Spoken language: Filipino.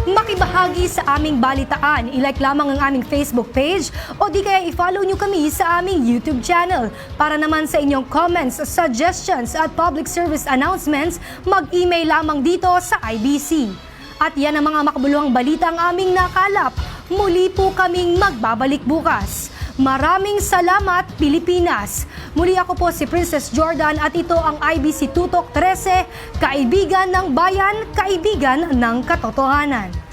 Makibahagi sa aming balitaan, ilike lamang ang aming Facebook page o di kaya i-follow nyo kami sa aming YouTube channel. Para naman sa inyong comments, suggestions at public service announcements, mag-email lamang dito sa IBC. At yan ang mga makabuluhang balita ang aming nakalap. Muli po kaming magbabalik bukas. Maraming salamat, Pilipinas! Muli ako po si Princess Jordan at ito ang IBC Tutok 13, Kaibigan ng Bayan, Kaibigan ng Katotohanan.